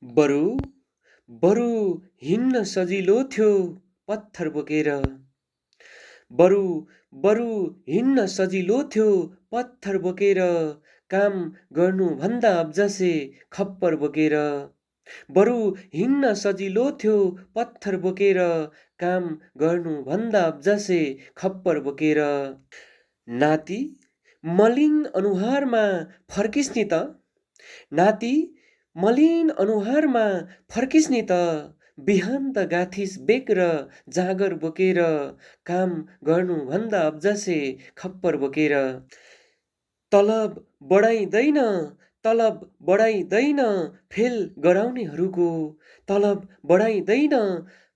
बरु बरु हिँड्न सजिलो थियो पत्थर बोकेर। बरु बरु हिँड्न सजिलो थियो पत्थर बोकेर, काम गर्नुभन्दा अब्जसे खप्पर बोकेर। बरु हिँड्न सजिलो थियो पत्थर बोकेर, काम गर्नुभन्दा अब्जसे खप्पर बोकेर। नाति मलिन अनुहारमा फर्किस् नि त, नाति मलिन अनुहारमा फर्किस् नि त। बिहान त गाथिस् बेग र जाँगर बोकेर, काम गर्नुभन्दा अब्जसे खप्पर बोकेर। तलब बढाइँदैन, तलब बढाइँदैन फेल गराउनेहरूको, तलब बढाइँदैन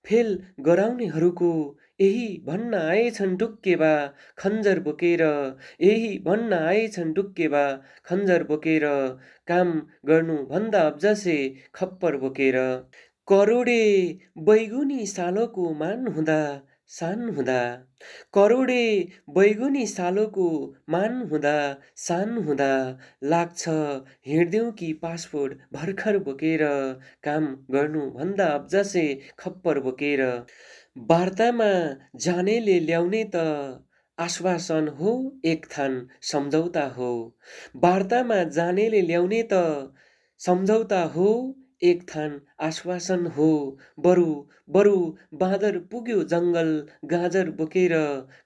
फेल गराउनेहरूको। यही भन्न आएछन् डुक्केबा खन्जर बोकेर, यही भन्न आएछन् डुक्केबा खन्जर बोकेर, काम गर्नुभन्दा अब्जसे खप्पर बोकेर। करोडे बैगुनी सालोको मान हुँदा सान हुँदा, करोडे बैगुनी सालोको मान हुँदा सान हुँदा, लाग्छ हिँड्देऊ कि पासपोर्ट भर्खर बोकेर, काम गर्नुभन्दा अब्जसे खप्पर बोकेर। वार्तामा जानेले ल्याउने त आश्वासन हो एक थान सम्झौता हो, वार्तामा जानेले ल्याउने त सम्झौता हो एक थान आश्वासन हो। बरु बरु बाँदर पुग्यो जङ्गल गाजर बोकेर,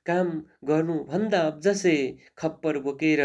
काम गर्नुभन्दा अब्जसे खप्पर बोकेर।